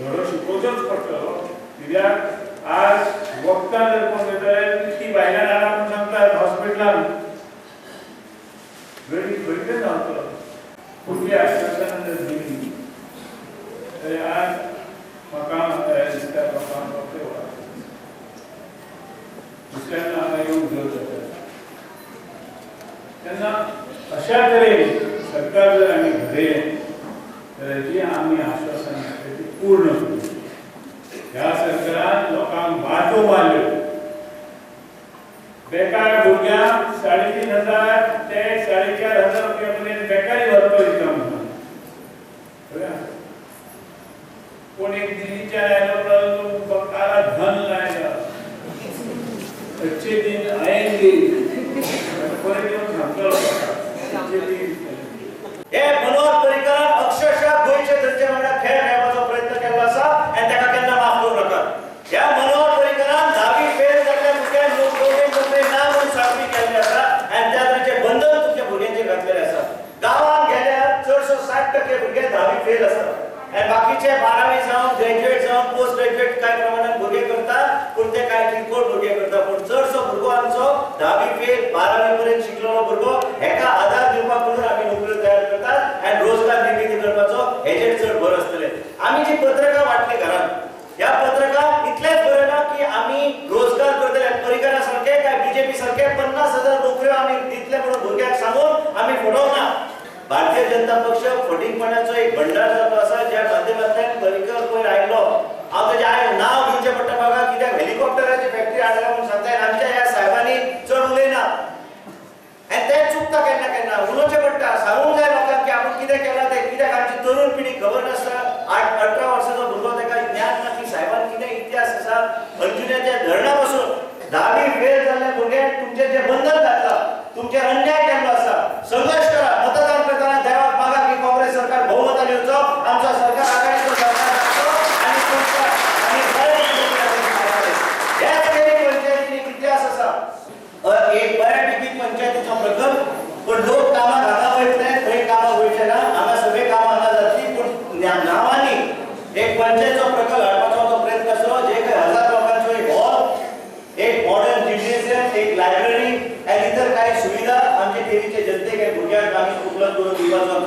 धडो शिकोवचोच पडटलो कित्याक आज वखदां जर कोण घेता जाल्यार ती भायल्यान हाडा म्हूण सांगतात हॉस्पिटलान गडी खंयचे जावचो कुठली आश्वासनां जर दिली जाल्यार आज म्हाका दिसता लोकांक दुसऱ्यांना हांगा येवंक घेवंक जाता तेन्ना अशा तरेन सरकार जर आमी घडयलें जाल्यार जी आमी आश्वासनां ती पूर्ण करूं ह्या सरकारान लोकांक वाटो मारल्यो बेकार भुरग्यांक 3,500 ते 4,500 रुपया पर्यंत बेकारी भत्तो दिता म्हणून कोण एक दिल्लीच्यान आयलो काला धन लायला अच्छे दिन आएंगे परत येऊन सांगतलो अच्छे दिन हे मनोहर पर्रीकरान अक्षरशः गोंयचे धर्चे वांगडा खेळ खेळपाचो प्रयत्न केल्लो आसा आनी ताका केन्ना माफ करूं नाका ह्या मनोहर पर्रीकरान 10वी फेल जाल्ल्या भुरग्यांक नोकरी ना म्हणून साखळी केल्ली आसा आनी त्या तरेचे बंधन तुमच्या भुरग्यांचेर घातलेले आसा गांवांत गेल्यार चडसो 60% भुरगे 10वी फेल आसतात आनी बाकीचे 12वी जावन ग्रॅज्युएट जावन पोस्ट ग्रॅज्युएट कांय प्रमाणात भुरगे करतात पूण ते कांय किरकोळ भुरगे करतात पूण चडसो भुरगो आमचो 10वी फेल 12वी पर्यंत शिकलेलो भुरगो हेका आधार दिवपाक म्हणून आमी नोकऱ्यो तयार करतात आनी रोजगार निर्मिती करपाचो हेजेर चड भर आसतले आमी जी पत्रकां वाटली घरांत ह्या पत्रकांत इतलेंच बरयलां ना की आमी रोजगार करतले पर्रीकरा सारके काय बीजेपी सारके 50,000 नोकऱ्यो आमी दितले म्हणून भुरग्यांक सांगून आमी फुडोवना भारतीय जनता पक्ष फटींगपणाचो एक भंडार जाल्लो आसा ज्या माध्यमांतल्यान पर्रीकर पयर आयिल्लो हांव ताचें नांव घेवचें पडटा म्हाका कित्याक हेलिकॉप्टराची फॅक्टरी हाडल्या म्हणून सांगताय आमच्या ह्या साहेबांनी चड उलयना आनी ते चुकता केन्ना केन्ना उलोवचें पडटा सांगूंक जाय लोकांक की आपूण कितें केलां तें कित्याक आमची तरुण पिढी खबर नासता 18 वर्साचो भुरगो ताका ज्ञान ना की साहेबान कितें इतिहास आसा अंजुन्याच्या धरणा पासून 10वी फेल जाल्ल्या भुरग्यांक तुमचें जें बंधन घातलां तुमचेर अन्याय केल्लो आसा संघर्ष करा मतदान करताना देवाक मागा की काँग्रेस सरकार बहुमतान येवचो आमचो सरकार आघाडीचो सरकार जावचो आनी तुमकां आनी ह्याच तरेन पंचायतींनी इतिहास आसा एक बऱ्यापैकी पंचायतीचो प्रकल्प पूण लोक कामाक हांगा वयतले थंय कामाक वयचे ना हांगा सगळे कामां हांगा जातली पूण गांवांनी एक पंचायतीचो प्रकल्प हाडपाचो तो प्रयत्न आसलो जे 1000 लोकांचो एक हॉल एक मॉडर्न जिम्नेशियम एक लायब्ररी आनी इतर काही सुविधा आमचे खेरीचे जनतेक भुरग्यांक आमी उपलब्ध करून दिवपाचो